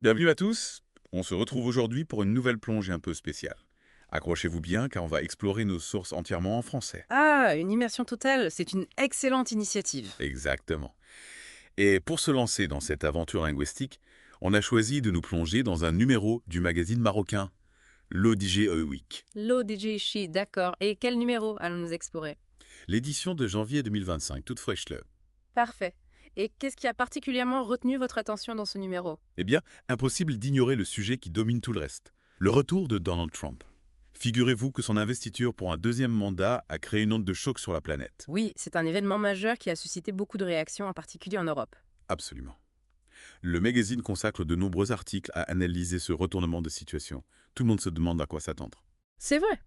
Bienvenue à tous. On se retrouve aujourd'hui pour une nouvelle plongée un peu spéciale. Accrochez-vous bien car on va explorer nos sources entièrement en français. Ah, une immersion totale, c'est une excellente initiative. Exactement. Et pour se lancer dans cette aventure linguistique, on a choisi de nous plonger dans un numéro du magazine marocain, l'ODG Week, L'ODGISHI, d'accord. Et quel numéro allons-nous explorer? l'édition de janvier 2025, toute fraîche là. Parfait. Et qu'est-ce qui a particulièrement retenu votre attention dans ce numéro? Eh bien, impossible d'ignorer le sujet qui domine tout le reste, le retour de Donald Trump. Figurez-vous que son investiture pour un deuxième mandat a créé une onde de choc sur la planète. Oui, c'est un événement majeur qui a suscité beaucoup de réactions, en particulier en Europe. Absolument. Le magazine consacre de nombreux articles à analyser ce retournement de situation. Tout le monde se demande à quoi s'attendre. C'est vrai.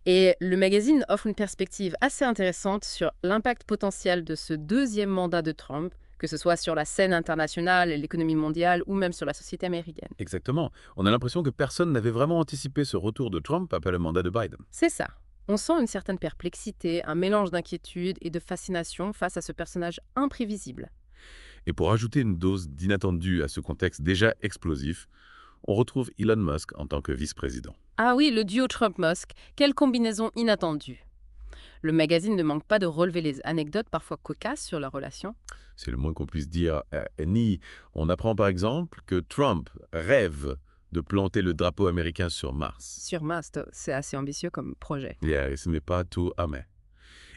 Et le magazine offre une perspective assez intéressante sur l'impact potentiel de ce deuxième mandat de Trump, que ce soit sur la scène internationale, l'économie mondiale ou même sur la société américaine. Exactement. On a l'impression que personne n'avait vraiment anticipé ce retour de Trump après le mandat de Biden. C'est ça. On sent une certaine perplexité, un mélange d'inquiétude et de fascination face à ce personnage imprévisible. Et pour ajouter une dose d'inattendu à ce contexte déjà explosif, on retrouve Elon Musk en tant que vice-président. Ah oui, le duo Trump-Musk, quelle combinaison inattendue. Le magazine ne manque pas de relever les anecdotes parfois cocasses sur leur relation. C'est le moins qu'on puisse dire. Ni on apprend par exemple que Trump rêve de planter le drapeau américain sur Mars. Sur Mast, c'est assez ambitieux comme projet. Et ce n'est pas tout amer.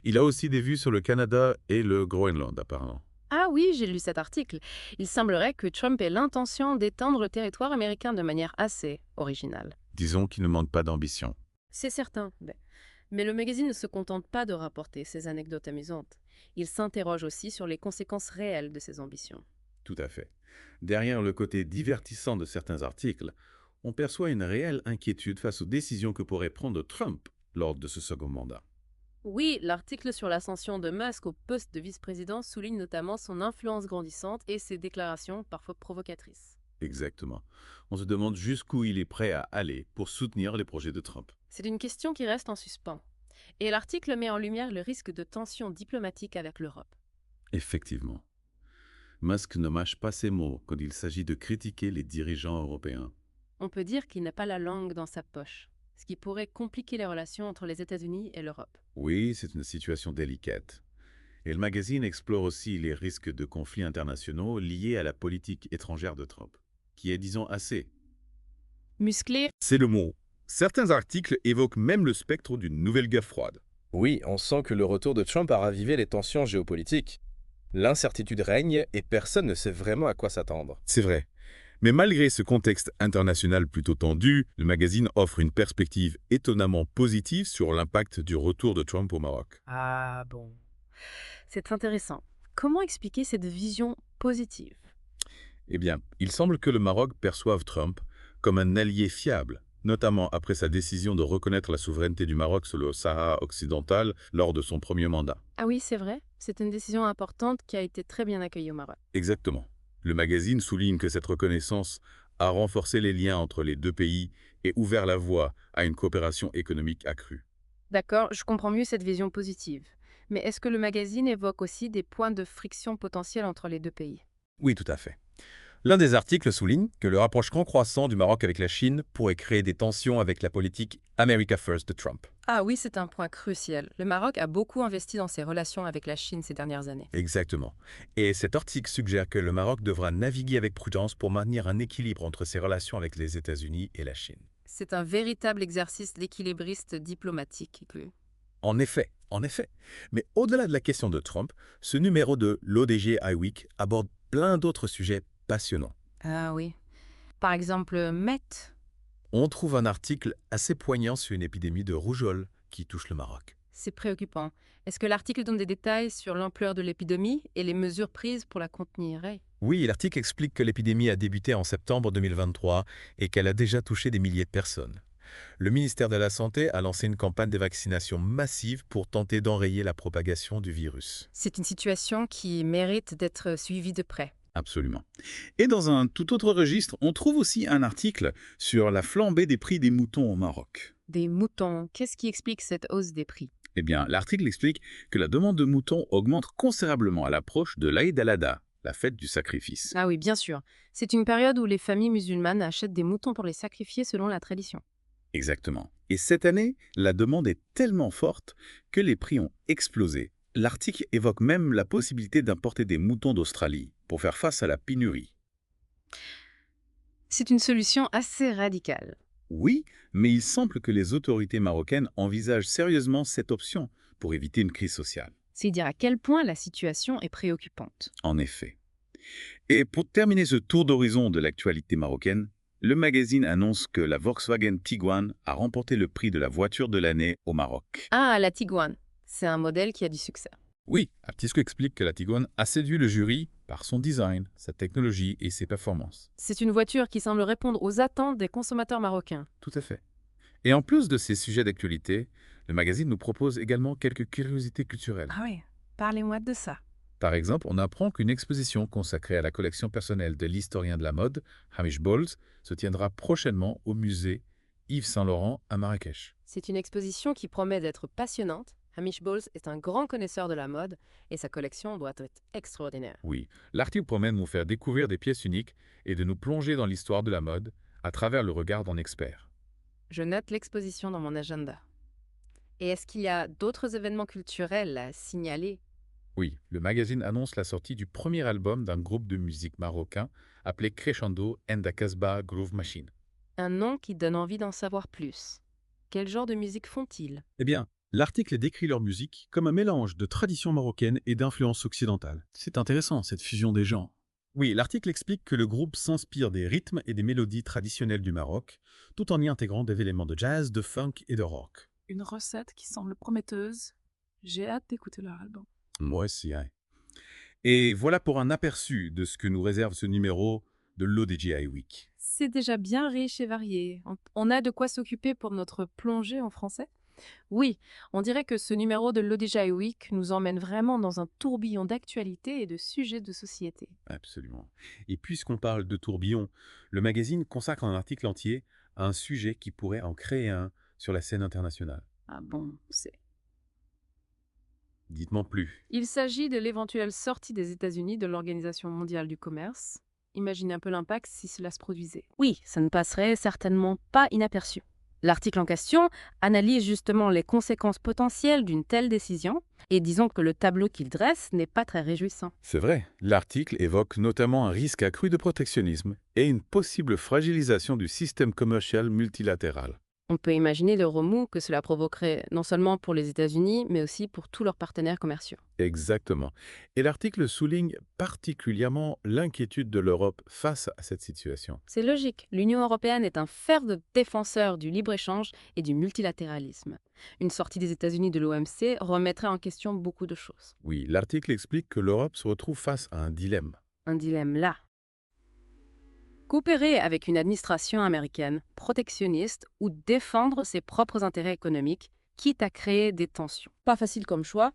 Il a aussi des vues sur le Canada et le Groenland apparemment. Ah oui, j'ai lu cet article. Il semblerait que Trump ait l'intention d'étendre le territoire américain de manière assez originale. Disons qu'il ne manque pas d'ambition. C'est certain. Mais le magazine ne se contente pas de rapporter ces anecdotes amusantes. Il s'interroge aussi sur les conséquences réelles de ses ambitions. Tout à fait. Derrière le côté divertissant de certains articles, on perçoit une réelle inquiétude face aux décisions que pourrait prendre Trump lors de ce second mandat. Oui, l'article sur l'ascension de Musk au poste de vice-président souligne notamment son influence grandissante et ses déclarations parfois provocatrices. Exactement. On se demande jusqu'où il est prêt à aller pour soutenir les projets de Trump. C'est une question qui reste en suspens. Et l'article met en lumière le risque de tensions diplomatiques avec l'Europe. Effectivement. Musk ne mâche pas ses mots quand il s'agit de critiquer les dirigeants européens. On peut dire qu'il n'a pas la langue dans sa poche, ce qui pourrait compliquer les relations entre les États-Unis et l'Europe. Oui, c'est une situation délicate. Et le magazine explore aussi les risques de conflits internationaux liés à la politique étrangère de Trump, qui est, disons, assez. Musclé. C'est le mot. Certains articles évoquent même le spectre d'une nouvelle guerre froide. Oui, on sent que le retour de Trump a ravivé les tensions géopolitiques. L'incertitude règne et personne ne sait vraiment à quoi s'attendre. C'est vrai. Mais malgré ce contexte international plutôt tendu, le magazine offre une perspective étonnamment positive sur l'impact du retour de Trump au Maroc. Ah bon. C'est intéressant. Comment expliquer cette vision positive? Eh bien, il semble que le Maroc perçoive Trump comme un allié fiable, notamment après sa décision de reconnaître la souveraineté du Maroc sur le Sahara occidental lors de son premier mandat. Ah oui, c'est vrai. C'est une décision importante qui a été très bien accueillie au Maroc. Exactement. Le magazine souligne que cette reconnaissance a renforcé les liens entre les deux pays et ouvert la voie à une coopération économique accrue. D'accord, je comprends mieux cette vision positive. Mais est-ce que le magazine évoque aussi des points de friction potentiels entre les deux pays? Oui, tout à fait. L'un des articles souligne que le rapprochement croissant du Maroc avec la Chine pourrait créer des tensions avec la politique America First de Trump. Ah oui, c'est un point crucial. Le Maroc a beaucoup investi dans ses relations avec la Chine ces dernières années. Exactement. Et cet article suggère que le Maroc devra naviguer avec prudence pour maintenir un équilibre entre ses relations avec les États-Unis et la Chine. C'est un véritable exercice d'équilibriste diplomatique. En effet, en effet. Mais au-delà de la question de Trump, ce numéro de l'ODG iWeek aborde plein d'autres sujets passionnants. Ah oui. Par exemple, Met. On trouve un article assez poignant sur une épidémie de rougeole qui touche le Maroc. C'est préoccupant. Est-ce que l'article donne des détails sur l'ampleur de l'épidémie et les mesures prises pour la contenir? Oui, l'article explique que l'épidémie a débuté en septembre 2023 et qu'elle a déjà touché des milliers de personnes. Le ministère de la Santé a lancé une campagne de vaccination massive pour tenter d'enrayer la propagation du virus. C'est une situation qui mérite d'être suivie de près. Absolument. Et dans un tout autre registre, on trouve aussi un article sur la flambée des prix des moutons au Maroc. Des moutons, qu'est-ce qui explique cette hausse des prix? Eh bien, l'article explique que la demande de moutons augmente considérablement à l'approche de l'Aïd al-Adha, la fête du sacrifice. Ah oui, bien sûr. C'est une période où les familles musulmanes achètent des moutons pour les sacrifier selon la tradition. Exactement. Et cette année, la demande est tellement forte que les prix ont explosé. L'article évoque même la possibilité d'importer des moutons d'Australie pour faire face à la pénurie. C'est une solution assez radicale. Oui, mais il semble que les autorités marocaines envisagent sérieusement cette option pour éviter une crise sociale. C'est dire à quel point la situation est préoccupante. En effet. Et pour terminer ce tour d'horizon de l'actualité marocaine, le magazine annonce que la Volkswagen Tiguan a remporté le prix de la voiture de l'année au Maroc. Ah, la Tiguan. C'est un modèle qui a du succès. Oui, Aptisco explique que la Tiguan a séduit le jury par son design, sa technologie et ses performances. C'est une voiture qui semble répondre aux attentes des consommateurs marocains. Tout à fait. Et en plus de ces sujets d'actualité, le magazine nous propose également quelques curiosités culturelles. Ah oui, parlez-moi de ça. Par exemple, on apprend qu'une exposition consacrée à la collection personnelle de l'historien de la mode, Hamish Bowles, se tiendra prochainement au musée Yves Saint-Laurent à Marrakech. C'est une exposition qui promet d'être passionnante. Hamish Bowles est un grand connaisseur de la mode et sa collection doit être extraordinaire. Oui, l'article promet de nous faire découvrir des pièces uniques et de nous plonger dans l'histoire de la mode à travers le regard d'un expert. Je note l'exposition dans mon agenda. Et est-ce qu'il y a d'autres événements culturels à signaler? Oui, le magazine annonce la sortie du premier album d'un groupe de musique marocain appelé Crescendo and the Casbah Groove Machine. Un nom qui donne envie d'en savoir plus. Quel genre de musique font-ils? Eh bien, l'article décrit leur musique comme un mélange de tradition marocaine et d'influence occidentale. C'est intéressant, cette fusion des genres. Oui, l'article explique que le groupe s'inspire des rythmes et des mélodies traditionnelles du Maroc, tout en y intégrant des éléments de jazz, de funk et de rock. Une recette qui semble prometteuse. J'ai hâte d'écouter leur album. Moi aussi, hein. Et voilà pour un aperçu de ce que nous réserve ce numéro de l'ODGI Week. C'est déjà bien riche et varié. On a de quoi s'occuper pour notre plongée en français. Oui, on dirait que ce numéro de l'ODGI Week nous emmène vraiment dans un tourbillon d'actualités et de sujets de société. Absolument. Et puisqu'on parle de tourbillon, le magazine consacre un article entier à un sujet qui pourrait en créer un sur la scène internationale. Ah bon, c'est... Dites-moi plus. Il s'agit de l'éventuelle sortie des États-Unis de l'Organisation mondiale du commerce. Imaginez un peu l'impact si cela se produisait. Oui, ça ne passerait certainement pas inaperçu. L'article en question analyse justement les conséquences potentielles d'une telle décision, et disons que le tableau qu'il dresse n'est pas très réjouissant. C'est vrai, l'article évoque notamment un risque accru de protectionnisme et une possible fragilisation du système commercial multilatéral. On peut imaginer le remous que cela provoquerait non seulement pour les États-Unis, mais aussi pour tous leurs partenaires commerciaux. Exactement. Et l'article souligne particulièrement l'inquiétude de l'Europe face à cette situation. C'est logique, l'Union européenne est un fervent défenseur du libre-échange et du multilatéralisme. Une sortie des États-Unis de l'OMC remettrait en question beaucoup de choses. Oui, l'article explique que l'Europe se retrouve face à un dilemme. Un dilemme là. Coopérer avec une administration américaine protectionniste ou défendre ses propres intérêts économiques, quitte à créer des tensions. Pas facile comme choix.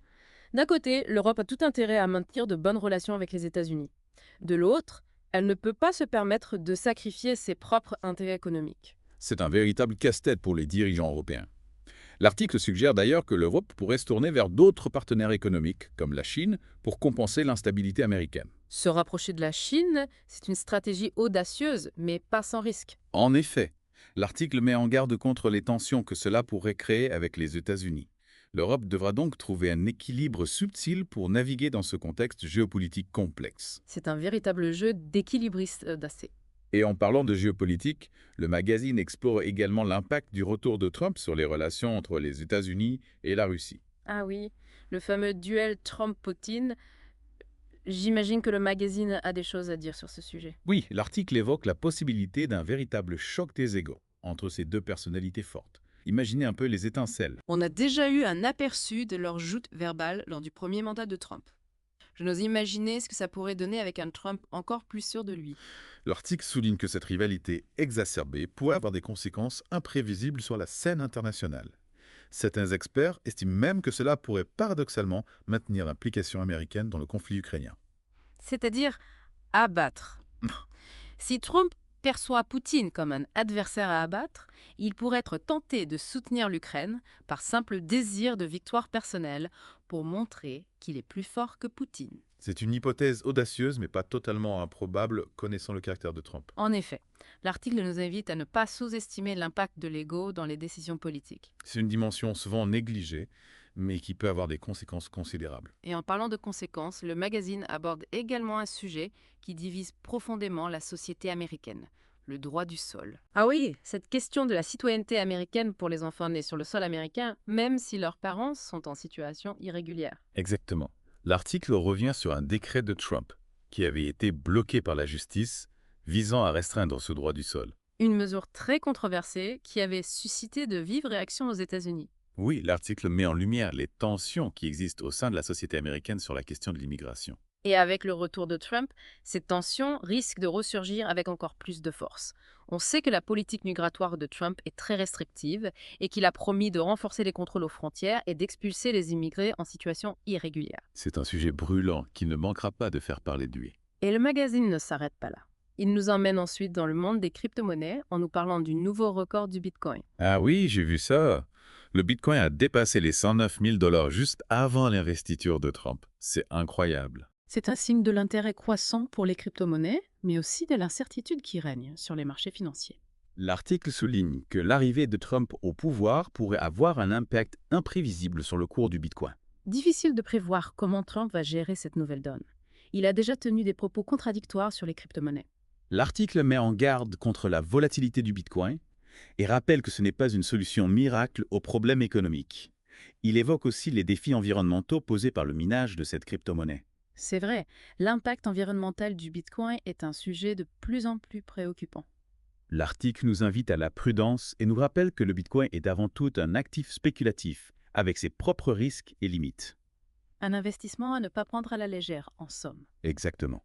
D'un côté, l'Europe a tout intérêt à maintenir de bonnes relations avec les États-Unis. De l'autre, elle ne peut pas se permettre de sacrifier ses propres intérêts économiques. C'est un véritable casse-tête pour les dirigeants européens. L'article suggère d'ailleurs que l'Europe pourrait se tourner vers d'autres partenaires économiques, comme la Chine, pour compenser l'instabilité américaine. Se rapprocher de la Chine, c'est une stratégie audacieuse, mais pas sans risque. En effet, l'article met en garde contre les tensions que cela pourrait créer avec les États-Unis. L'Europe devra donc trouver un équilibre subtil pour naviguer dans ce contexte géopolitique complexe. C'est un véritable jeu d'équilibriste d'assez. Et en parlant de géopolitique, le magazine explore également l'impact du retour de Trump sur les relations entre les États-Unis et la Russie. Ah oui, le fameux duel Trump-Poutine. J'imagine que le magazine a des choses à dire sur ce sujet. Oui, l'article évoque la possibilité d'un véritable choc des égos entre ces deux personnalités fortes. Imaginez un peu les étincelles. On a déjà eu un aperçu de leur joute verbale lors du premier mandat de Trump. Je n'ose imaginer ce que ça pourrait donner avec un Trump encore plus sûr de lui. L'article souligne que cette rivalité exacerbée pourrait avoir des conséquences imprévisibles sur la scène internationale. Certains experts estiment même que cela pourrait paradoxalement maintenir l'implication américaine dans le conflit ukrainien. C'est-à-dire abattre. Si Trump perçoit Poutine comme un adversaire à abattre, il pourrait être tenté de soutenir l'Ukraine par simple désir de victoire personnelle pour montrer qu'il est plus fort que Poutine. C'est une hypothèse audacieuse, mais pas totalement improbable, connaissant le caractère de Trump. En effet, l'article nous invite à ne pas sous-estimer l'impact de l'ego dans les décisions politiques. C'est une dimension souvent négligée, mais qui peut avoir des conséquences considérables. Et en parlant de conséquences, le magazine aborde également un sujet qui divise profondément la société américaine, le droit du sol. Ah oui, cette question de la citoyenneté américaine pour les enfants nés sur le sol américain, même si leurs parents sont en situation irrégulière. Exactement. L'article revient sur un décret de Trump, qui avait été bloqué par la justice, visant à restreindre ce droit du sol. Une mesure très controversée qui avait suscité de vives réactions aux États-Unis. Oui, l'article met en lumière les tensions qui existent au sein de la société américaine sur la question de l'immigration. Et avec le retour de Trump, ces tensions risquent de ressurgir avec encore plus de force. On sait que la politique migratoire de Trump est très restrictive et qu'il a promis de renforcer les contrôles aux frontières et d'expulser les immigrés en situation irrégulière. C'est un sujet brûlant qui ne manquera pas de faire parler de lui. Et le magazine ne s'arrête pas là. Il nous emmène ensuite dans le monde des crypto-monnaies en nous parlant du nouveau record du Bitcoin. Ah oui, j'ai vu ça. Le Bitcoin a dépassé les 109 000 $ juste avant l'investiture de Trump. C'est incroyable. C'est un signe de l'intérêt croissant pour les crypto-monnaies, mais aussi de l'incertitude qui règne sur les marchés financiers. L'article souligne que l'arrivée de Trump au pouvoir pourrait avoir un impact imprévisible sur le cours du Bitcoin. Difficile de prévoir comment Trump va gérer cette nouvelle donne. Il a déjà tenu des propos contradictoires sur les crypto-monnaies. L'article met en garde contre la volatilité du Bitcoin et rappelle que ce n'est pas une solution miracle aux problèmes économiques. Il évoque aussi les défis environnementaux posés par le minage de cette crypto-monnaie. C'est vrai, l'impact environnemental du Bitcoin est un sujet de plus en plus préoccupant. L'article nous invite à la prudence et nous rappelle que le Bitcoin est avant tout un actif spéculatif, avec ses propres risques et limites. Un investissement à ne pas prendre à la légère, en somme. Exactement.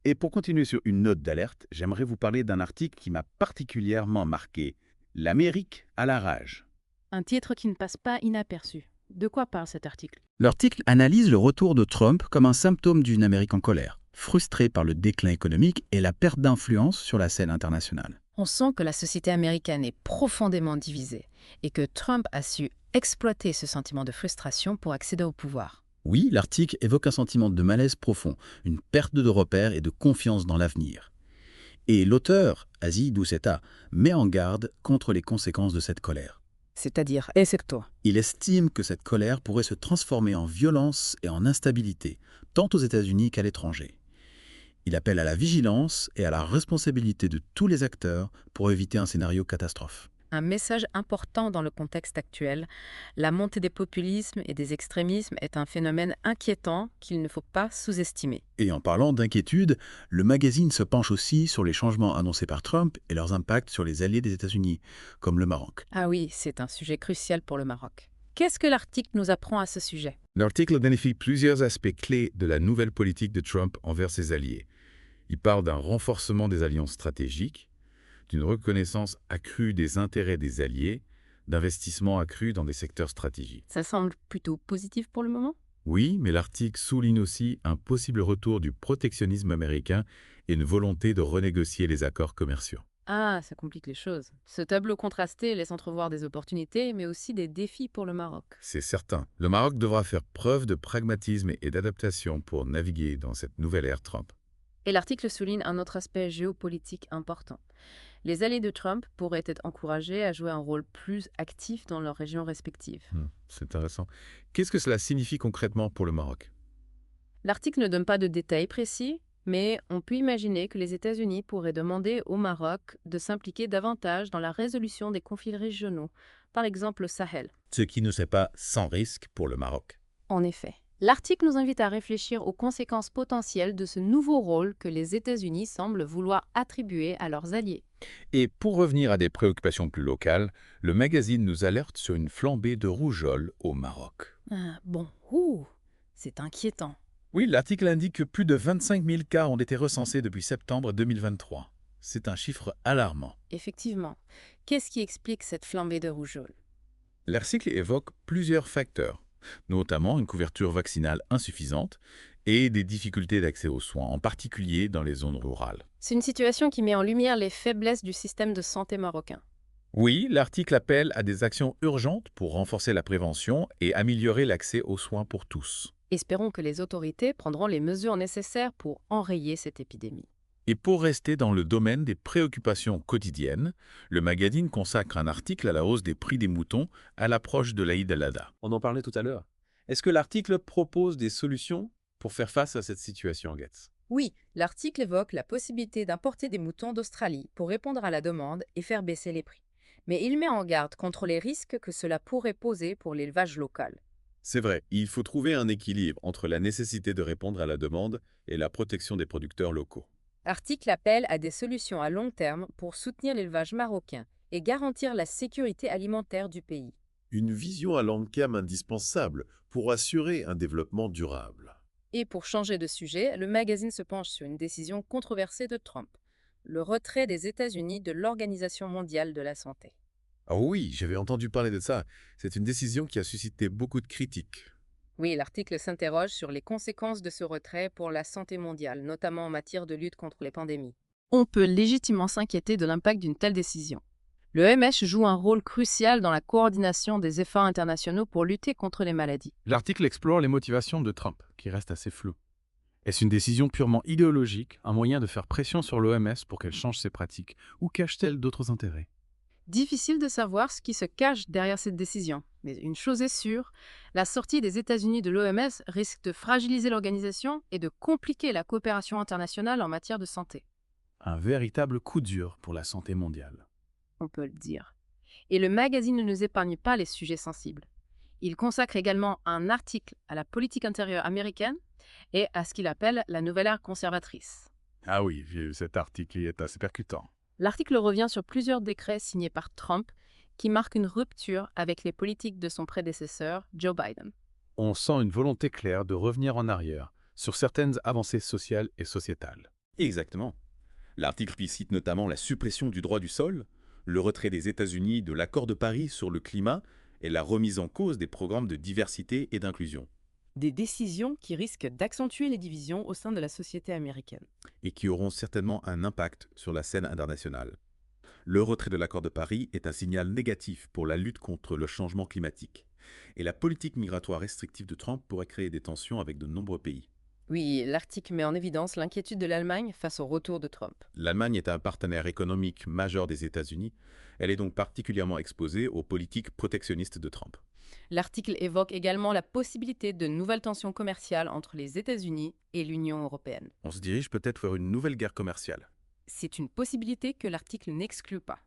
Et pour continuer sur une note d'alerte, j'aimerais vous parler d'un article qui m'a particulièrement marqué. L'Amérique à la rage. Un titre qui ne passe pas inaperçu. De quoi parle cet article? L'article analyse le retour de Trump comme un symptôme d'une Amérique en colère, frustrée par le déclin économique et la perte d'influence sur la scène internationale. On sent que la société américaine est profondément divisée et que Trump a su exploiter ce sentiment de frustration pour accéder au pouvoir. Oui, l'article évoque un sentiment de malaise profond, une perte de repères et de confiance dans l'avenir. Et l'auteur, Azy Doucetta, met en garde contre les conséquences de cette colère. C'est-à-dire, toi. Il estime que cette colère pourrait se transformer en violence et en instabilité, tant aux États-Unis qu'à l'étranger. Il appelle à la vigilance et à la responsabilité de tous les acteurs pour éviter un scénario catastrophe. Un message important dans le contexte actuel, la montée des populismes et des extrémismes est un phénomène inquiétant qu'il ne faut pas sous-estimer. Et en parlant d'inquiétude, le magazine se penche aussi sur les changements annoncés par Trump et leurs impacts sur les alliés des États-Unis, comme le Maroc. Ah oui, c'est un sujet crucial pour le Maroc. Qu'est-ce que l'article nous apprend à ce sujet? L'article identifie plusieurs aspects clés de la nouvelle politique de Trump envers ses alliés. Il parle d'un renforcement des alliances stratégiques, d'une reconnaissance accrue des intérêts des alliés, d'investissements accrus dans des secteurs stratégiques. Ça semble plutôt positif pour le moment? Oui, mais l'article souligne aussi un possible retour du protectionnisme américain et une volonté de renégocier les accords commerciaux. Ah, ça complique les choses. Ce tableau contrasté laisse entrevoir des opportunités, mais aussi des défis pour le Maroc. C'est certain. Le Maroc devra faire preuve de pragmatisme et d'adaptation pour naviguer dans cette nouvelle ère Trump. Et l'article souligne un autre aspect géopolitique important. Les alliés de Trump pourraient être encouragés à jouer un rôle plus actif dans leurs régions respectives. C'est intéressant. Qu'est-ce que cela signifie concrètement pour le Maroc? L'article ne donne pas de détails précis, mais on peut imaginer que les États-Unis pourraient demander au Maroc de s'impliquer davantage dans la résolution des conflits régionaux, par exemple le Sahel. Ce qui ne serait pas sans risque pour le Maroc. En effet. L'article nous invite à réfléchir aux conséquences potentielles de ce nouveau rôle que les États-Unis semblent vouloir attribuer à leurs alliés. Et pour revenir à des préoccupations plus locales, le magazine nous alerte sur une flambée de rougeole au Maroc. C'est inquiétant. Oui, l'article indique que plus de 25 000 cas ont été recensés depuis septembre 2023. C'est un chiffre alarmant. Effectivement. Qu'est-ce qui explique cette flambée de rougeole? L'article évoque plusieurs facteurs, notamment une couverture vaccinale insuffisante et des difficultés d'accès aux soins, en particulier dans les zones rurales. C'est une situation qui met en lumière les faiblesses du système de santé marocain. Oui, l'article appelle à des actions urgentes pour renforcer la prévention et améliorer l'accès aux soins pour tous. Espérons que les autorités prendront les mesures nécessaires pour enrayer cette épidémie. Et pour rester dans le domaine des préoccupations quotidiennes, le magazine consacre un article à la hausse des prix des moutons à l'approche de l'Aïd al-Adha. On en parlait tout à l'heure. Est-ce que l'article propose des solutions pour faire face à cette situation, Getz? Oui, l'article évoque la possibilité d'importer des moutons d'Australie pour répondre à la demande et faire baisser les prix. Mais il met en garde contre les risques que cela pourrait poser pour l'élevage local. C'est vrai, il faut trouver un équilibre entre la nécessité de répondre à la demande et la protection des producteurs locaux. L'article appelle à des solutions à long terme pour soutenir l'élevage marocain et garantir la sécurité alimentaire du pays. Une vision à long terme indispensable pour assurer un développement durable. Et pour changer de sujet, le magazine se penche sur une décision controversée de Trump, le retrait des États-Unis de l'Organisation mondiale de la santé. Ah oui, j'avais entendu parler de ça. C'est une décision qui a suscité beaucoup de critiques. Oui, l'article s'interroge sur les conséquences de ce retrait pour la santé mondiale, notamment en matière de lutte contre les pandémies. On peut légitimement s'inquiéter de l'impact d'une telle décision. L'OMS joue un rôle crucial dans la coordination des efforts internationaux pour lutter contre les maladies. L'article explore les motivations de Trump, qui restent assez floues. Est-ce une décision purement idéologique, un moyen de faire pression sur l'OMS pour qu'elle change ses pratiques, ou cache-t-elle d'autres intérêts? Difficile de savoir ce qui se cache derrière cette décision. Mais une chose est sûre, la sortie des États-Unis de l'OMS risque de fragiliser l'organisation et de compliquer la coopération internationale en matière de santé. Un véritable coup dur pour la santé mondiale. On peut le dire. Et le magazine ne nous épargne pas les sujets sensibles. Il consacre également un article à la politique intérieure américaine et à ce qu'il appelle la nouvelle ère conservatrice. Ah oui, cet article est assez percutant. L'article revient sur plusieurs décrets signés par Trump qui marquent une rupture avec les politiques de son prédécesseur, Joe Biden. On sent une volonté claire de revenir en arrière sur certaines avancées sociales et sociétales. Exactement. L'article cite notamment la suppression du droit du sol, le retrait des États-Unis de l'accord de Paris sur le climat et la remise en cause des programmes de diversité et d'inclusion. Des décisions qui risquent d'accentuer les divisions au sein de la société américaine. Et qui auront certainement un impact sur la scène internationale. Le retrait de l'accord de Paris est un signal négatif pour la lutte contre le changement climatique. Et la politique migratoire restrictive de Trump pourrait créer des tensions avec de nombreux pays. Oui, l'article met en évidence l'inquiétude de l'Allemagne face au retour de Trump. L'Allemagne est un partenaire économique majeur des États-Unis. Elle est donc particulièrement exposée aux politiques protectionnistes de Trump. L'article évoque également la possibilité de nouvelles tensions commerciales entre les États-Unis et l'Union européenne. On se dirige peut-être vers une nouvelle guerre commerciale. C'est une possibilité que l'article n'exclut pas.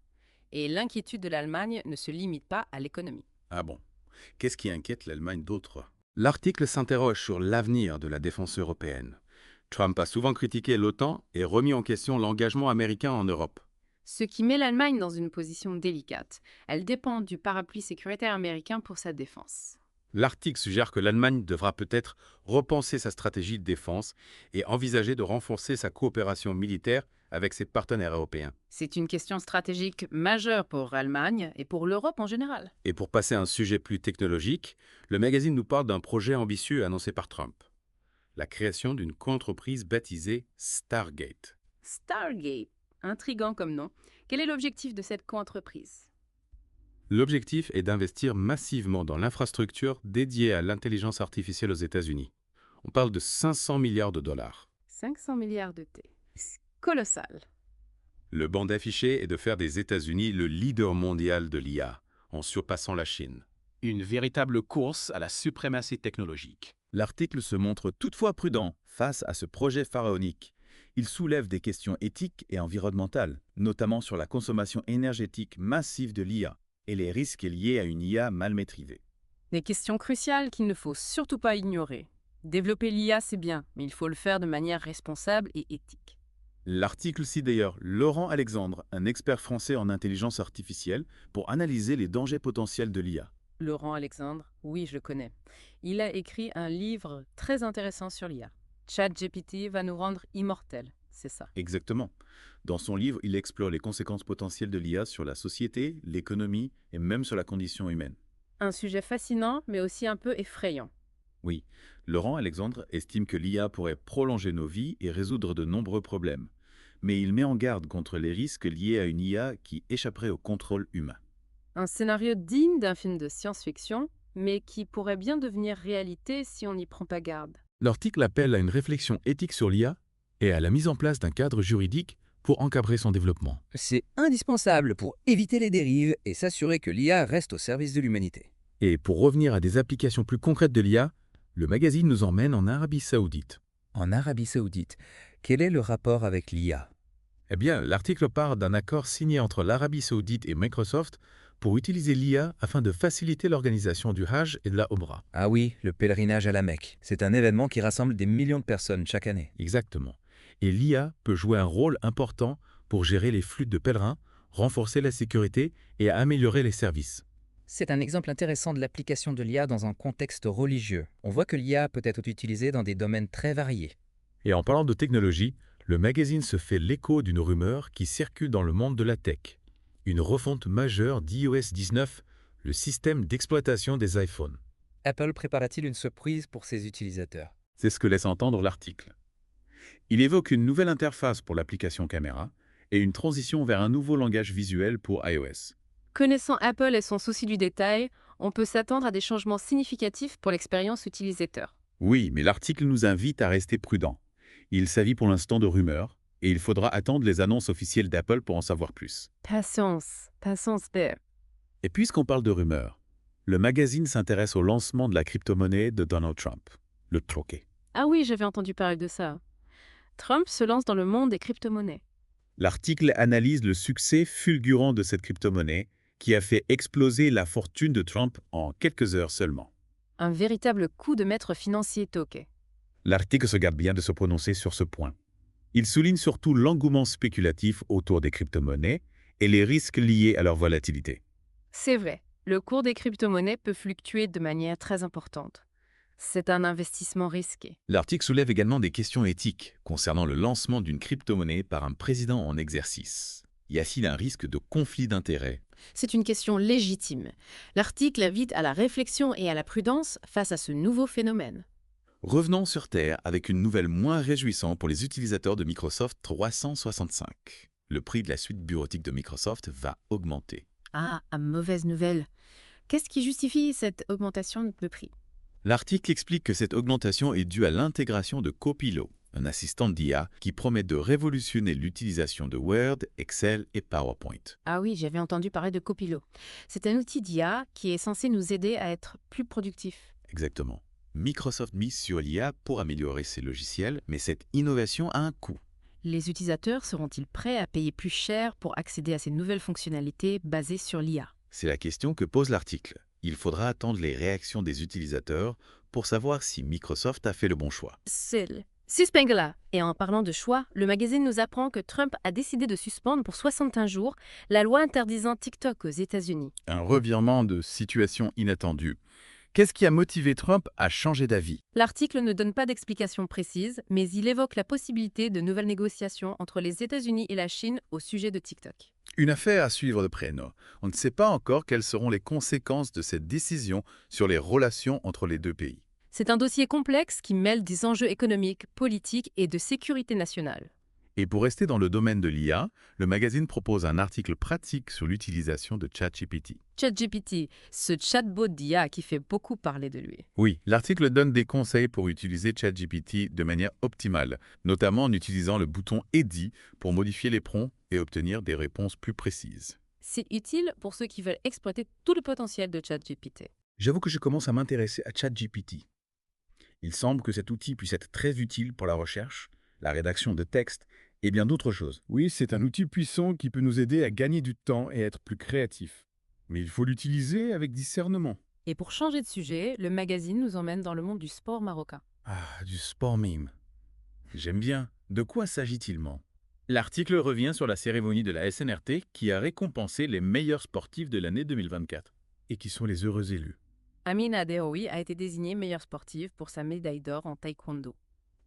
Et l'inquiétude de l'Allemagne ne se limite pas à l'économie. Ah bon? Qu'est-ce qui inquiète l'Allemagne d'autre? L'article s'interroge sur l'avenir de la défense européenne. Trump a souvent critiqué l'OTAN et remis en question l'engagement américain en Europe. Ce qui met l'Allemagne dans une position délicate. Elle dépend du parapluie sécuritaire américain pour sa défense. L'article suggère que l'Allemagne devra peut-être repenser sa stratégie de défense et envisager de renforcer sa coopération militaire avec ses partenaires européens. C'est une question stratégique majeure pour l'Allemagne et pour l'Europe en général. Et pour passer à un sujet plus technologique, le magazine nous parle d'un projet ambitieux annoncé par Trump. La création d'une coentreprise baptisée Stargate. Stargate, intriguant comme nom. Quel est l'objectif de cette coentreprise? L'objectif est d'investir massivement dans l'infrastructure dédiée à l'intelligence artificielle aux États-Unis. On parle de 500 milliards de dollars. 500 milliards de T. Colossal. Le banc affiché est de faire des États-Unis le leader mondial de l'IA, en surpassant la Chine. Une véritable course à la suprématie technologique. L'article se montre toutefois prudent face à ce projet pharaonique. Il soulève des questions éthiques et environnementales, notamment sur la consommation énergétique massive de l'IA et les risques liés à une IA mal maîtrisée. Des questions cruciales qu'il ne faut surtout pas ignorer. Développer l'IA, c'est bien, mais il faut le faire de manière responsable et éthique. L'article cite d'ailleurs Laurent Alexandre, un expert français en intelligence artificielle, pour analyser les dangers potentiels de l'IA. Laurent Alexandre, oui, je le connais. Il a écrit un livre très intéressant sur l'IA. ChatGPT va nous rendre immortels, c'est ça. Exactement. Dans son livre, il explore les conséquences potentielles de l'IA sur la société, l'économie et même sur la condition humaine. Un sujet fascinant, mais aussi un peu effrayant. Oui, Laurent Alexandre estime que l'IA pourrait prolonger nos vies et résoudre de nombreux problèmes. Mais il met en garde contre les risques liés à une IA qui échapperait au contrôle humain. Un scénario digne d'un film de science-fiction, mais qui pourrait bien devenir réalité si on n'y prend pas garde. L'article appelle à une réflexion éthique sur l'IA et à la mise en place d'un cadre juridique pour encadrer son développement. C'est indispensable pour éviter les dérives et s'assurer que l'IA reste au service de l'humanité. Et pour revenir à des applications plus concrètes de l'IA, le magazine nous emmène en Arabie Saoudite. En Arabie Saoudite, quel est le rapport avec l'IA? Eh bien, l'article part d'un accord signé entre l'Arabie Saoudite et Microsoft pour utiliser l'IA afin de faciliter l'organisation du Hajj et de la Umrah. Ah oui, le pèlerinage à la Mecque. C'est un événement qui rassemble des millions de personnes chaque année. Exactement. Et l'IA peut jouer un rôle important pour gérer les flux de pèlerins, renforcer la sécurité et améliorer les services. C'est un exemple intéressant de l'application de l'IA dans un contexte religieux. On voit que l'IA peut être utilisée dans des domaines très variés. Et en parlant de technologie, le magazine se fait l'écho d'une rumeur qui circule dans le monde de la tech. Une refonte majeure d'iOS 19, le système d'exploitation des iPhones. Apple prépare-t-il une surprise pour ses utilisateurs? C'est ce que laisse entendre l'article. Il évoque une nouvelle interface pour l'application caméra et une transition vers un nouveau langage visuel pour iOS. Connaissant Apple et son souci du détail, on peut s'attendre à des changements significatifs pour l'expérience utilisateur. Oui, mais l'article nous invite à rester prudents. Il s'agit pour l'instant de rumeurs, et il faudra attendre les annonces officielles d'Apple pour en savoir plus. Patience, Bear. Et puisqu'on parle de rumeurs, le magazine s'intéresse au lancement de la crypto-monnaie de Donald Trump, le troquet. Ah oui, j'avais entendu parler de ça. Trump se lance dans le monde des crypto-monnaies. L'article analyse le succès fulgurant de cette crypto-monnaie qui a fait exploser la fortune de Trump en quelques heures seulement. Un véritable coup de maître financier toqué. L'article se garde bien de se prononcer sur ce point. Il souligne surtout l'engouement spéculatif autour des crypto-monnaies et les risques liés à leur volatilité. C'est vrai, le cours des crypto-monnaies peut fluctuer de manière très importante. C'est un investissement risqué. L'article soulève également des questions éthiques concernant le lancement d'une crypto-monnaie par un président en exercice. Y a-t-il un risque de conflit d'intérêts? C'est une question légitime. L'article invite à la réflexion et à la prudence face à ce nouveau phénomène. Revenons sur Terre avec une nouvelle moins réjouissante pour les utilisateurs de Microsoft 365. Le prix de la suite bureautique de Microsoft va augmenter. Ah, mauvaise nouvelle. Qu'est-ce qui justifie cette augmentation de prix? L'article explique que cette augmentation est due à l'intégration de Copilot, un assistant d'IA qui promet de révolutionner l'utilisation de Word, Excel et PowerPoint. Ah oui, j'avais entendu parler de Copilot. C'est un outil d'IA qui est censé nous aider à être plus productifs. Exactement. Microsoft mise sur l'IA pour améliorer ses logiciels, mais cette innovation a un coût. Les utilisateurs seront-ils prêts à payer plus cher pour accéder à ces nouvelles fonctionnalités basées sur l'IA? C'est la question que pose l'article. Il faudra attendre les réactions des utilisateurs pour savoir si Microsoft a fait le bon choix. Suspengla. Et en parlant de choix, le magazine nous apprend que Trump a décidé de suspendre pour 61 jours la loi interdisant TikTok aux États-Unis. Un revirement de situation inattendue. Qu'est-ce qui a motivé Trump à changer d'avis? L'article ne donne pas d'explication précise, mais il évoque la possibilité de nouvelles négociations entre les États-Unis et la Chine au sujet de TikTok. Une affaire à suivre de près, non? On ne sait pas encore quelles seront les conséquences de cette décision sur les relations entre les deux pays. C'est un dossier complexe qui mêle des enjeux économiques, politiques et de sécurité nationale. Et pour rester dans le domaine de l'IA, le magazine propose un article pratique sur l'utilisation de ChatGPT. ChatGPT, ce chatbot d'IA qui fait beaucoup parler de lui. Oui, l'article donne des conseils pour utiliser ChatGPT de manière optimale, notamment en utilisant le bouton « Edit » pour modifier les prompts et obtenir des réponses plus précises. C'est utile pour ceux qui veulent exploiter tout le potentiel de ChatGPT. J'avoue que je commence à m'intéresser à ChatGPT. Il semble que cet outil puisse être très utile pour la recherche, la rédaction de textes et bien d'autres choses. Oui, c'est un outil puissant qui peut nous aider à gagner du temps et être plus créatifs. Mais il faut l'utiliser avec discernement. Et pour changer de sujet, le magazine nous emmène dans le monde du sport marocain. Ah, du sport mime. J'aime bien. De quoi s'agit-il-ment? L'article revient sur la cérémonie de la SNRT qui a récompensé les meilleurs sportifs de l'année 2024. Et qui sont les heureux élus. Amina Dehoui a été désignée meilleure sportive pour sa médaille d'or en taekwondo.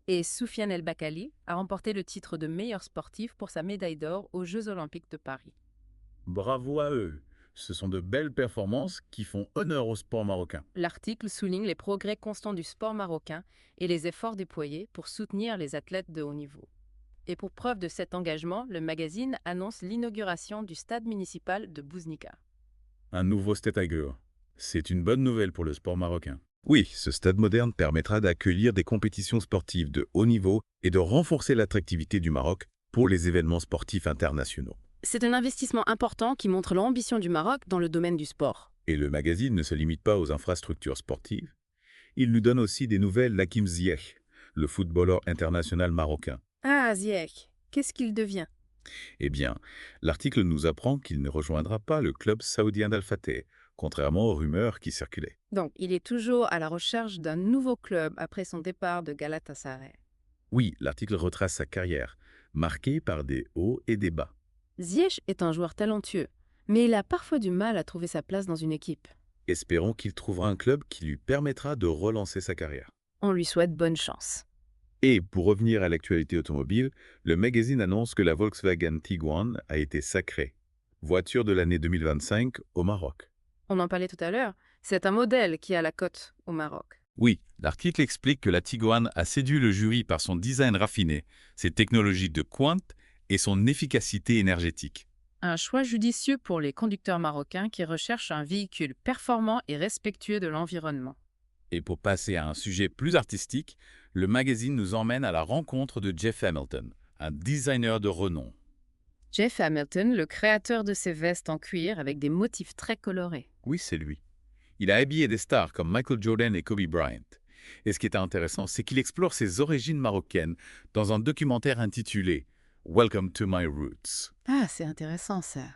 Et Soufiane El Bakali a remporté le titre de meilleur sportif pour sa médaille d'or aux Jeux Olympiques de Paris. Bravo à eux. Ce sont de belles performances qui font honneur au sport marocain. L'article souligne les progrès constants du sport marocain et les efforts déployés pour soutenir les athlètes de haut niveau. Et pour preuve de cet engagement, le magazine annonce l'inauguration du stade municipal de Bouznika. Un nouveau Stetager. C'est une bonne nouvelle pour le sport marocain. Oui, ce stade moderne permettra d'accueillir des compétitions sportives de haut niveau et de renforcer l'attractivité du Maroc pour les événements sportifs internationaux. C'est un investissement important qui montre l'ambition du Maroc dans le domaine du sport. Et le magazine ne se limite pas aux infrastructures sportives. Il nous donne aussi des nouvelles d'Hakim Ziyech, le footballeur international marocain. Ah, Ziyech, qu'est-ce qu'il devient? Eh bien, l'article nous apprend qu'il ne rejoindra pas le club saoudien d'Al-Fateh, contrairement aux rumeurs qui circulaient. Donc, il est toujours à la recherche d'un nouveau club après son départ de Galatasaray. Oui, l'article retrace sa carrière, marquée par des hauts et des bas. Ziyech est un joueur talentueux, mais il a parfois du mal à trouver sa place dans une équipe. Espérons qu'il trouvera un club qui lui permettra de relancer sa carrière. On lui souhaite bonne chance. Et pour revenir à l'actualité automobile, le magazine annonce que la Volkswagen Tiguan a été sacrée voiture de l'année 2025 au Maroc. On en parlait tout à l'heure, c'est un modèle qui a la cote au Maroc. Oui, l'article explique que la Tiguan a séduit le jury par son design raffiné, ses technologies de pointe et son efficacité énergétique. Un choix judicieux pour les conducteurs marocains qui recherchent un véhicule performant et respectueux de l'environnement. Et pour passer à un sujet plus artistique, le magazine nous emmène à la rencontre de Jeff Hamilton, un designer de renom. Jeff Hamilton, le créateur de ces vestes en cuir avec des motifs très colorés. Oui, c'est lui. Il a habillé des stars comme Michael Jordan et Kobe Bryant. Et ce qui est intéressant, c'est qu'il explore ses origines marocaines dans un documentaire intitulé « Welcome to my roots ». Ah, c'est intéressant ça.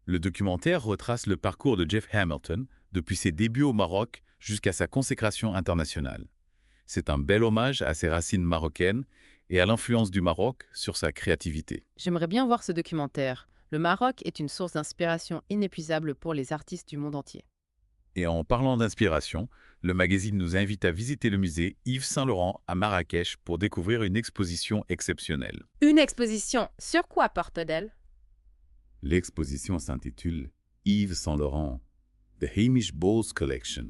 Le documentaire retrace le parcours de Jeff Hamilton depuis ses débuts au Maroc jusqu'à sa consécration internationale. C'est un bel hommage à ses racines marocaines et à l'influence du Maroc sur sa créativité. J'aimerais bien voir ce documentaire. Le Maroc est une source d'inspiration inépuisable pour les artistes du monde entier. Et en parlant d'inspiration, le magazine nous invite à visiter le musée Yves Saint-Laurent à Marrakech pour découvrir une exposition exceptionnelle. Une exposition sur quoi porte-t-elle? L'exposition s'intitule Yves Saint-Laurent, The Hamish Bowles Collection.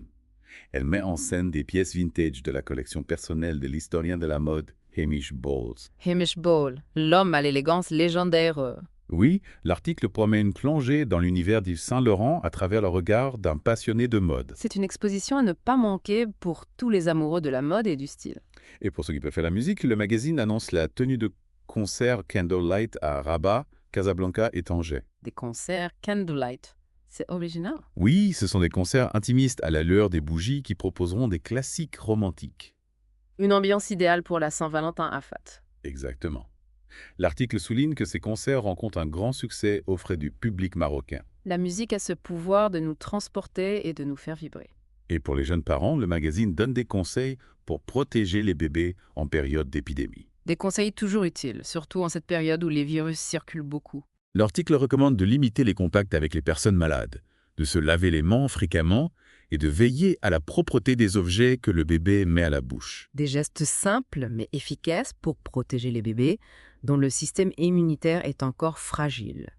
Elle met en scène des pièces vintage de la collection personnelle de l'historien de la mode Hamish Bowles. Hamish Bowles, l'homme à l'élégance légendaire. Oui, l'article promet une plongée dans l'univers d'Yves Saint-Laurent à travers le regard d'un passionné de mode. C'est une exposition à ne pas manquer pour tous les amoureux de la mode et du style. Et pour ceux qui préfèrent la musique, le magazine annonce la tenue de concert Candlelight à Rabat, Casablanca et Tanger. Des concerts Candlelight. C'est original. Oui, ce sont des concerts intimistes à la lueur des bougies qui proposeront des classiques romantiques. Une ambiance idéale pour la Saint-Valentin à Fat. Exactement. L'article souligne que ces concerts rencontrent un grand succès auprès du public marocain. La musique a ce pouvoir de nous transporter et de nous faire vibrer. Et pour les jeunes parents, le magazine donne des conseils pour protéger les bébés en période d'épidémie. Des conseils toujours utiles, surtout en cette période où les virus circulent beaucoup. L'article recommande de limiter les contacts avec les personnes malades, de se laver les mains fréquemment et de veiller à la propreté des objets que le bébé met à la bouche. Des gestes simples mais efficaces pour protéger les bébés dont le système immunitaire est encore fragile.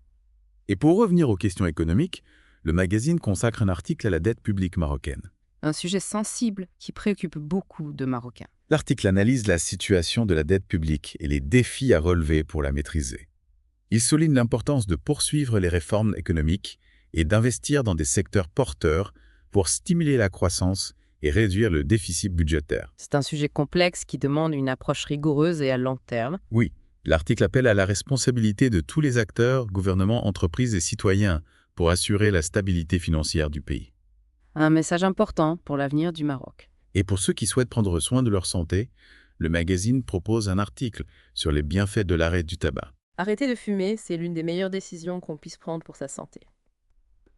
Et pour revenir aux questions économiques, le magazine consacre un article à la dette publique marocaine. Un sujet sensible qui préoccupe beaucoup de Marocains. L'article analyse la situation de la dette publique et les défis à relever pour la maîtriser. Il souligne l'importance de poursuivre les réformes économiques et d'investir dans des secteurs porteurs pour stimuler la croissance et réduire le déficit budgétaire. C'est un sujet complexe qui demande une approche rigoureuse et à long terme. Oui, l'article appelle à la responsabilité de tous les acteurs, gouvernements, entreprises et citoyens pour assurer la stabilité financière du pays. Un message important pour l'avenir du Maroc. Et pour ceux qui souhaitent prendre soin de leur santé, le magazine propose un article sur les bienfaits de l'arrêt du tabac. Arrêter de fumer, c'est l'une des meilleures décisions qu'on puisse prendre pour sa santé.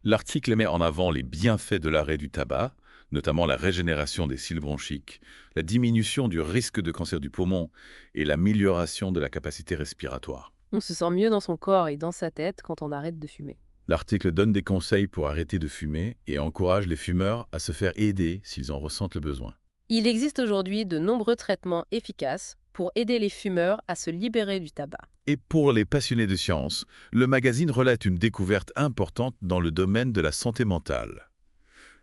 L'article met en avant les bienfaits de l'arrêt du tabac, notamment la régénération des cils bronchiques, la diminution du risque de cancer du poumon et l'amélioration de la capacité respiratoire. On se sent mieux dans son corps et dans sa tête quand on arrête de fumer. L'article donne des conseils pour arrêter de fumer et encourage les fumeurs à se faire aider s'ils en ressentent le besoin. Il existe aujourd'hui de nombreux traitements efficaces pour aider les fumeurs à se libérer du tabac. Et pour les passionnés de science, le magazine relate une découverte importante dans le domaine de la santé mentale.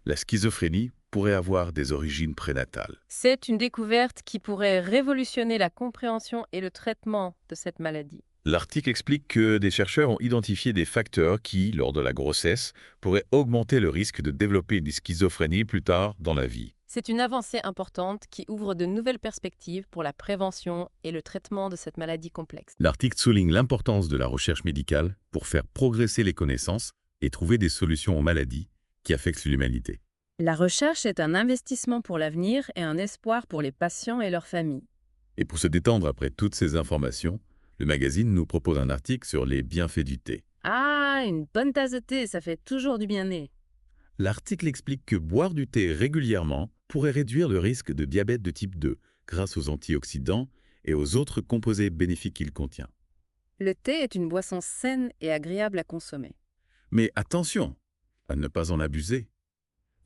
La schizophrénie pourrait avoir des origines prénatales. C'est une découverte qui pourrait révolutionner la compréhension et le traitement de cette maladie. L'article explique que des chercheurs ont identifié des facteurs qui, lors de la grossesse, pourraient augmenter le risque de développer une schizophrénie plus tard dans la vie. C'est une avancée importante qui ouvre de nouvelles perspectives pour la prévention et le traitement de cette maladie complexe. L'article souligne l'importance de la recherche médicale pour faire progresser les connaissances et trouver des solutions aux maladies qui affectent l'humanité. La recherche est un investissement pour l'avenir et un espoir pour les patients et leurs familles. Et pour se détendre après toutes ces informations, le magazine nous propose un article sur les bienfaits du thé. Ah, une bonne tasse de thé, ça fait toujours du bien-être. L'article explique que boire du thé régulièrement pourrait réduire le risque de diabète de type 2 grâce aux antioxydants et aux autres composés bénéfiques qu'il contient. Le thé est une boisson saine et agréable à consommer. Mais attention à ne pas en abuser.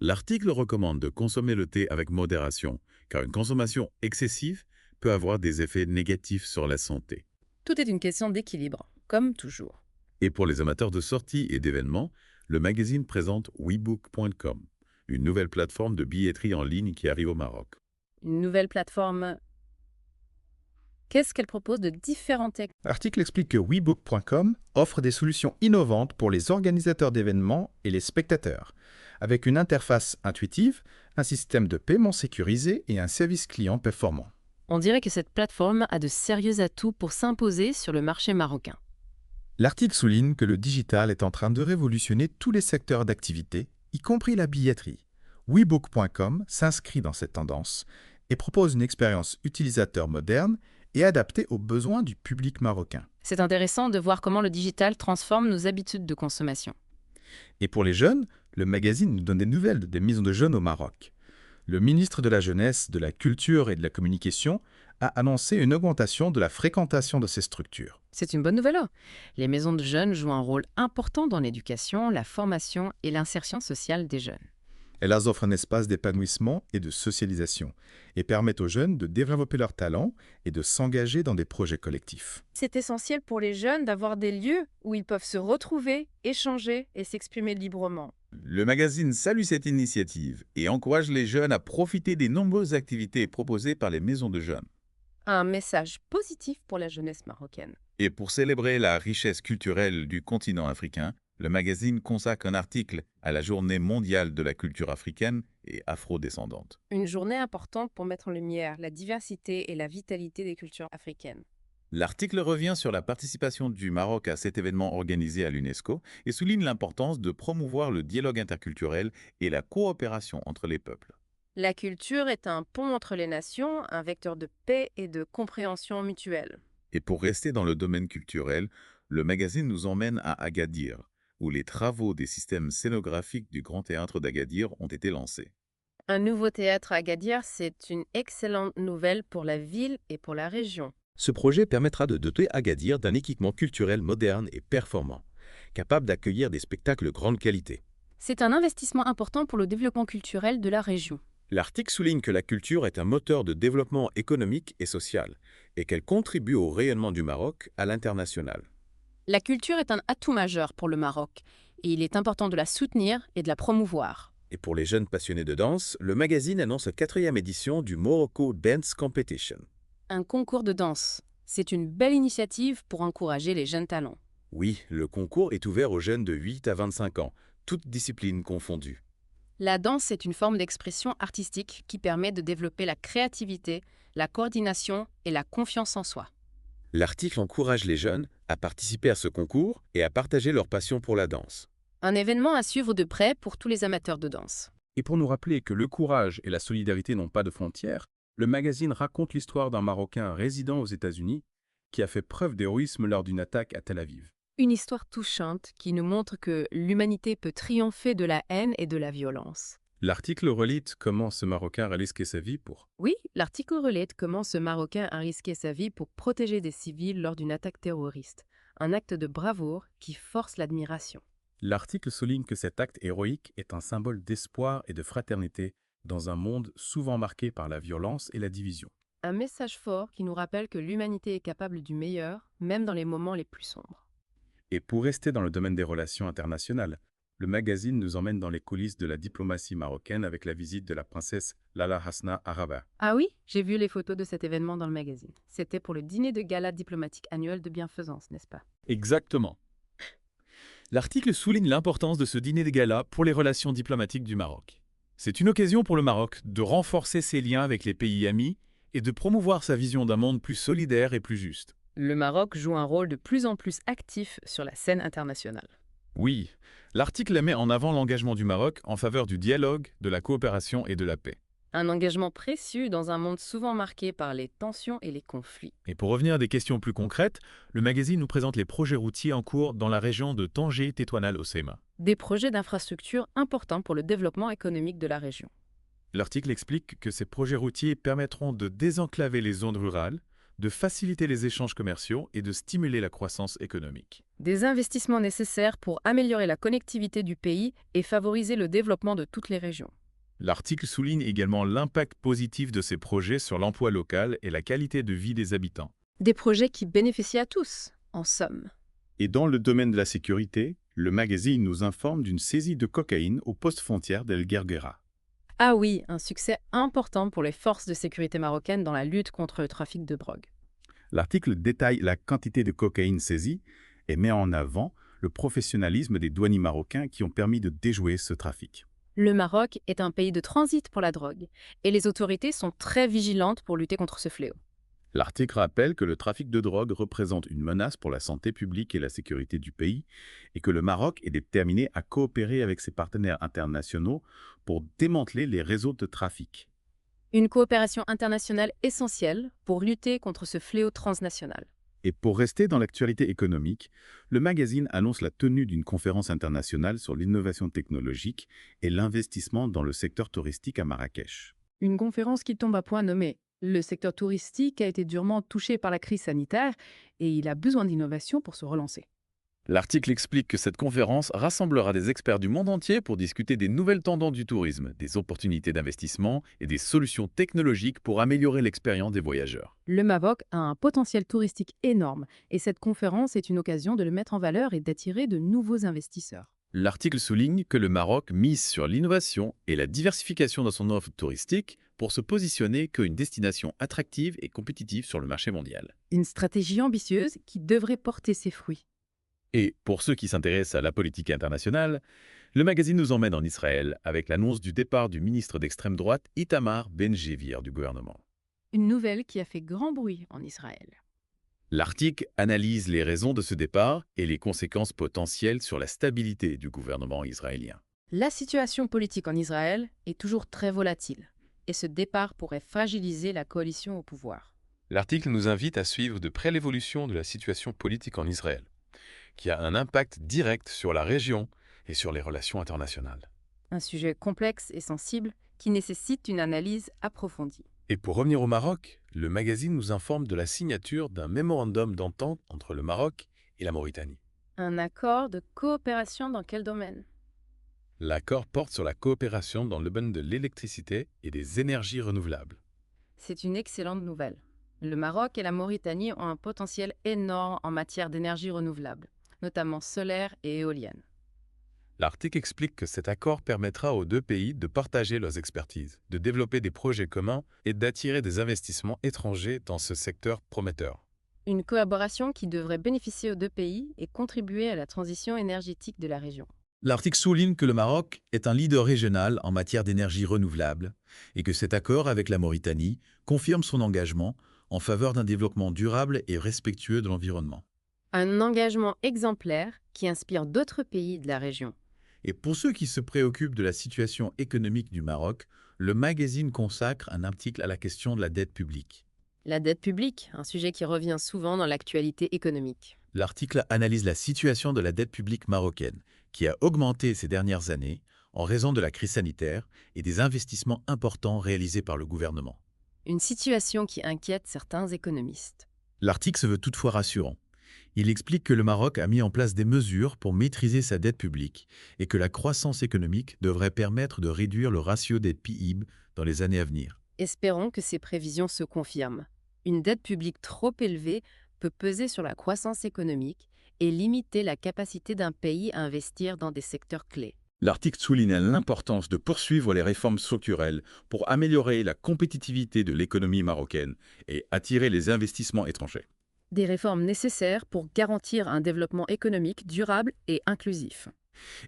L'article recommande de consommer le thé avec modération, car une consommation excessive peut avoir des effets négatifs sur la santé. Tout est une question d'équilibre, comme toujours. Et pour les amateurs de sorties et d'événements, le magazine présente webook.com, une nouvelle plateforme de billetterie en ligne qui arrive au Maroc. Une nouvelle plateforme. Qu'est-ce qu'elle propose de différents textes? L'article explique que webook.com offre des solutions innovantes pour les organisateurs d'événements et les spectateurs, avec une interface intuitive, un système de paiement sécurisé et un service client performant. On dirait que cette plateforme a de sérieux atouts pour s'imposer sur le marché marocain. L'article souligne que le digital est en train de révolutionner tous les secteurs d'activité, y compris la billetterie. webook.com s'inscrit dans cette tendance et propose une expérience utilisateur moderne et adaptée aux besoins du public marocain. C'est intéressant de voir comment le digital transforme nos habitudes de consommation. Et pour les jeunes, le magazine nous donne des nouvelles des maisons de jeunes au Maroc. Le ministre de la Jeunesse, de la Culture et de la Communication a annoncé une augmentation de la fréquentation de ces structures. C'est une bonne nouvelle. Les maisons de jeunes jouent un rôle important dans l'éducation, la formation et l'insertion sociale des jeunes. Elles offrent un espace d'épanouissement et de socialisation et permettent aux jeunes de développer leurs talents et de s'engager dans des projets collectifs. C'est essentiel pour les jeunes d'avoir des lieux où ils peuvent se retrouver, échanger et s'exprimer librement. Le magazine salue cette initiative et encourage les jeunes à profiter des nombreuses activités proposées par les maisons de jeunes. Un message positif pour la jeunesse marocaine. Et pour célébrer la richesse culturelle du continent africain, le magazine consacre un article à la Journée mondiale de la culture africaine et afro-descendante. Une journée importante pour mettre en lumière la diversité et la vitalité des cultures africaines. L'article revient sur la participation du Maroc à cet événement organisé à l'UNESCO et souligne l'importance de promouvoir le dialogue interculturel et la coopération entre les peuples. La culture est un pont entre les nations, un vecteur de paix et de compréhension mutuelle. Et pour rester dans le domaine culturel, le magazine nous emmène à Agadir, où les travaux des systèmes scénographiques du Grand Théâtre d'Agadir ont été lancés. Un nouveau théâtre à Agadir, c'est une excellente nouvelle pour la ville et pour la région. Ce projet permettra de doter Agadir d'un équipement culturel moderne et performant, capable d'accueillir des spectacles de grande qualité. C'est un investissement important pour le développement culturel de la région. L'article souligne que la culture est un moteur de développement économique et social, et qu'elle contribue au rayonnement du Maroc à l'international. La culture est un atout majeur pour le Maroc, et il est important de la soutenir et de la promouvoir. Et pour les jeunes passionnés de danse, le magazine annonce la 4e édition du Morocco Dance Competition. Un concours de danse. C'est une belle initiative pour encourager les jeunes talents. Oui, le concours est ouvert aux jeunes de 8 à 25 ans, toutes disciplines confondues. La danse est une forme d'expression artistique qui permet de développer la créativité, la coordination et la confiance en soi. L'article encourage les jeunes à participer à ce concours et à partager leur passion pour la danse. Un événement à suivre de près pour tous les amateurs de danse. Et pour nous rappeler que le courage et la solidarité n'ont pas de frontières, le magazine raconte l'histoire d'un Marocain résidant aux États-Unis qui a fait preuve d'héroïsme lors d'une attaque à Tel Aviv. Une histoire touchante qui nous montre que l'humanité peut triompher de la haine et de la violence. L'article relate comment ce Marocain a risqué sa vie pour... Oui, l'article relate comment ce Marocain a risqué sa vie pour protéger des civils lors d'une attaque terroriste. Un acte de bravoure qui force l'admiration. L'article souligne que cet acte héroïque est un symbole d'espoir et de fraternité dans un monde souvent marqué par la violence et la division. Un message fort qui nous rappelle que l'humanité est capable du meilleur, même dans les moments les plus sombres. Et pour rester dans le domaine des relations internationales, Le magazine nous emmène dans les coulisses de la diplomatie marocaine avec la visite de la princesse Lala Hasna à Rabat. Ah oui, j'ai vu les photos de cet événement dans le magazine. C'était pour le dîner de gala diplomatique annuel de bienfaisance, n'est-ce pas? Exactement. L'article souligne l'importance de ce dîner de gala pour les relations diplomatiques du Maroc. C'est une occasion pour le Maroc de renforcer ses liens avec les pays amis et de promouvoir sa vision d'un monde plus solidaire et plus juste. Le Maroc joue un rôle de plus en plus actif sur la scène internationale. Oui, l'article met en avant l'engagement du Maroc en faveur du dialogue, de la coopération et de la paix. Un engagement précieux dans un monde souvent marqué par les tensions et les conflits. Et pour revenir à des questions plus concrètes, le magazine nous présente les projets routiers en cours dans la région de Tanger-Tétouanal-Océma. Des projets d'infrastructure importants pour le développement économique de la région. L'article explique que ces projets routiers permettront de désenclaver les zones rurales, de faciliter les échanges commerciaux et de stimuler la croissance économique. Des investissements nécessaires pour améliorer la connectivité du pays et favoriser le développement de toutes les régions. L'article souligne également l'impact positif de ces projets sur l'emploi local et la qualité de vie des habitants. Des projets qui bénéficient à tous, en somme. Et dans le domaine de la sécurité, le magazine nous informe d'une saisie de cocaïne au poste frontière d'El Guerguera. Ah oui, un succès important pour les forces de sécurité marocaines dans la lutte contre le trafic de drogue. L'article détaille la quantité de cocaïne saisie et met en avant le professionnalisme des douaniers marocains qui ont permis de déjouer ce trafic. Le Maroc est un pays de transit pour la drogue, et les autorités sont très vigilantes pour lutter contre ce fléau. L'article rappelle que le trafic de drogue représente une menace pour la santé publique et la sécurité du pays et que le Maroc est déterminé à coopérer avec ses partenaires internationaux pour démanteler les réseaux de trafic. Une coopération internationale essentielle pour lutter contre ce fléau transnational. Et pour rester dans l'actualité économique, le magazine annonce la tenue d'une conférence internationale sur l'innovation technologique et l'investissement dans le secteur touristique à Marrakech. Une conférence qui tombe à point nommé. Le secteur touristique a été durement touché par la crise sanitaire et il a besoin d'innovation pour se relancer. L'article explique que cette conférence rassemblera des experts du monde entier pour discuter des nouvelles tendances du tourisme, des opportunités d'investissement et des solutions technologiques pour améliorer l'expérience des voyageurs. Le Maroc a un potentiel touristique énorme et cette conférence est une occasion de le mettre en valeur et d'attirer de nouveaux investisseurs. L'article souligne que le Maroc mise sur l'innovation et la diversification dans son offre touristique pour se positionner comme une destination attractive et compétitive sur le marché mondial. Une stratégie ambitieuse qui devrait porter ses fruits. Et pour ceux qui s'intéressent à la politique internationale, le magazine nous emmène en Israël avec l'annonce du départ du ministre d'extrême droite Itamar Ben-Gvir du gouvernement. Une nouvelle qui a fait grand bruit en Israël. L'article analyse les raisons de ce départ et les conséquences potentielles sur la stabilité du gouvernement israélien. La situation politique en Israël est toujours très volatile et ce départ pourrait fragiliser la coalition au pouvoir. L'article nous invite à suivre de près l'évolution de la situation politique en Israël, qui a un impact direct sur la région et sur les relations internationales. Un sujet complexe et sensible qui nécessite une analyse approfondie. Et pour revenir au Maroc, le magazine nous informe de la signature d'un mémorandum d'entente entre le Maroc et la Mauritanie. Un accord de coopération dans quel domaine? L'accord porte sur la coopération dans le domaine de l'électricité et des énergies renouvelables. C'est une excellente nouvelle. Le Maroc et la Mauritanie ont un potentiel énorme en matière d'énergie renouvelable, notamment solaire et éolienne. L'article explique que cet accord permettra aux deux pays de partager leurs expertises, de développer des projets communs et d'attirer des investissements étrangers dans ce secteur prometteur. Une collaboration qui devrait bénéficier aux deux pays et contribuer à la transition énergétique de la région. L'article souligne que le Maroc est un leader régional en matière d'énergie renouvelable et que cet accord avec la Mauritanie confirme son engagement en faveur d'un développement durable et respectueux de l'environnement. Un engagement exemplaire qui inspire d'autres pays de la région. Et pour ceux qui se préoccupent de la situation économique du Maroc, le magazine consacre un article à la question de la dette publique. La dette publique, un sujet qui revient souvent dans l'actualité économique. L'article analyse la situation de la dette publique marocaine, qui a augmenté ces dernières années en raison de la crise sanitaire et des investissements importants réalisés par le gouvernement. Une situation qui inquiète certains économistes. L'article se veut toutefois rassurant. Il explique que le Maroc a mis en place des mesures pour maîtriser sa dette publique et que la croissance économique devrait permettre de réduire le ratio dette PIB dans les années à venir. Espérons que ces prévisions se confirment. Une dette publique trop élevée peut peser sur la croissance économique et limiter la capacité d'un pays à investir dans des secteurs clés. L'article souligne l'importance de poursuivre les réformes structurelles pour améliorer la compétitivité de l'économie marocaine et attirer les investissements étrangers. Des réformes nécessaires pour garantir un développement économique durable et inclusif.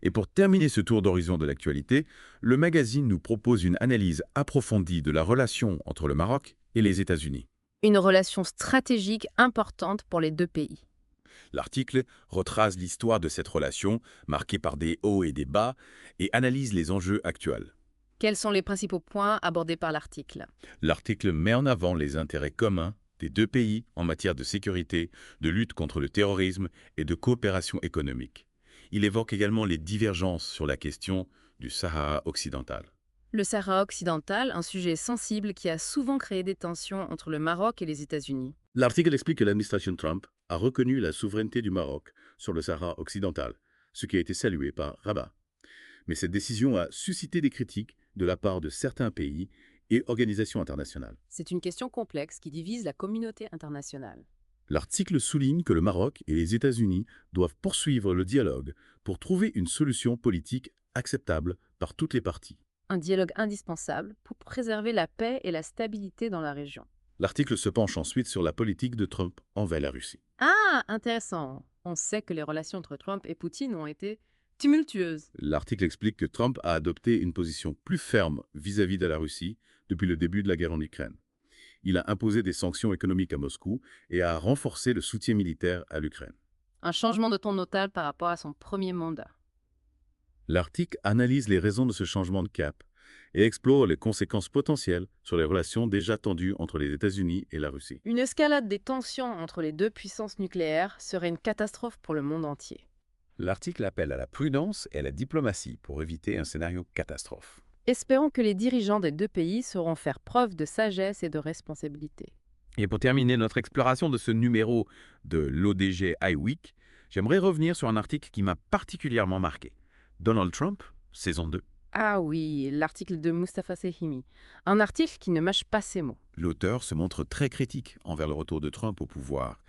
Et pour terminer ce tour d'horizon de l'actualité, le magazine nous propose une analyse approfondie de la relation entre le Maroc et les États-Unis. Une relation stratégique importante pour les deux pays. L'article retrace l'histoire de cette relation, marquée par des hauts et des bas, et analyse les enjeux actuels. Quels sont les principaux points abordés par l'article? L'article met en avant les intérêts communs des deux pays en matière de sécurité, de lutte contre le terrorisme et de coopération économique. Il évoque également les divergences sur la question du Sahara occidental. Le Sahara occidental, un sujet sensible qui a souvent créé des tensions entre le Maroc et les États-Unis. L'article explique que l'administration Trump a reconnu la souveraineté du Maroc sur le Sahara occidental, ce qui a été salué par Rabat. Mais cette décision a suscité des critiques de la part de certains pays et organisations internationales. C'est une question complexe qui divise la communauté internationale. L'article souligne que le Maroc et les États-Unis doivent poursuivre le dialogue pour trouver une solution politique acceptable par toutes les parties. Un dialogue indispensable pour préserver la paix et la stabilité dans la région. L'article se penche ensuite sur la politique de Trump envers la Russie. Ah, intéressant. On sait que les relations entre Trump et Poutine ont été tumultueuses. L'article explique que Trump a adopté une position plus ferme vis-à-vis de la Russie depuis le début de la guerre en Ukraine. Il a imposé des sanctions économiques à Moscou et a renforcé le soutien militaire à l'Ukraine. Un changement de ton notable par rapport à son premier mandat. L'article analyse les raisons de ce changement de cap et explore les conséquences potentielles sur les relations déjà tendues entre les États-Unis et la Russie. Une escalade des tensions entre les deux puissances nucléaires serait une catastrophe pour le monde entier. L'article appelle à la prudence et à la diplomatie pour éviter un scénario catastrophe. Espérons que les dirigeants des deux pays sauront faire preuve de sagesse et de responsabilité. Et pour terminer notre exploration de ce numéro de l'ODG iWeek, j'aimerais revenir sur un article qui m'a particulièrement marqué. Donald Trump, saison 2. Ah oui, l'article de Mustafa Sehimi. Un article qui ne mâche pas ses mots. L'auteur se montre très critique envers le retour de Trump au pouvoir.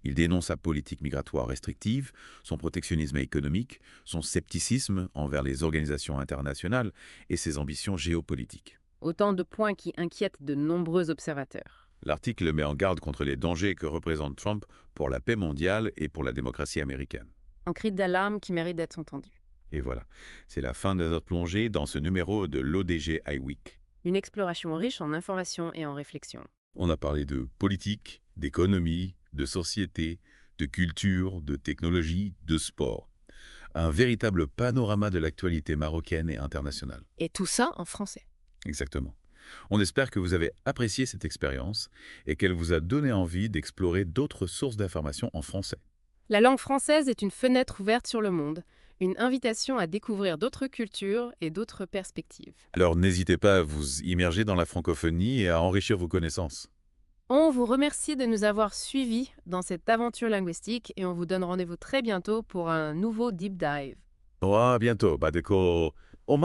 Il dénonce sa politique migratoire restrictive, son protectionnisme économique, son scepticisme envers les organisations internationales et ses ambitions géopolitiques. Autant de points qui inquiètent de nombreux observateurs. L'article met en garde contre les dangers que représente Trump pour la paix mondiale et pour la démocratie américaine. Un cri d'alarme qui mérite d'être entendu. Et voilà, c'est la fin de notre plongée dans ce numéro de l'ODG iWeek. Une exploration riche en informations et en réflexions. On a parlé de politique, d'économie, de société, de culture, de technologie, de sport. Un véritable panorama de l'actualité marocaine et internationale. Et tout ça en français. Exactement. On espère que vous avez apprécié cette expérience et qu'elle vous a donné envie d'explorer d'autres sources d'informations en français. La langue française est une fenêtre ouverte sur le monde, une invitation à découvrir d'autres cultures et d'autres perspectives. Alors n'hésitez pas à vous immerger dans la francophonie et à enrichir vos connaissances. On vous remercie de nous avoir suivis dans cette aventure linguistique et on vous donne rendez-vous très bientôt pour un nouveau Deep Dive. À bientôt. Au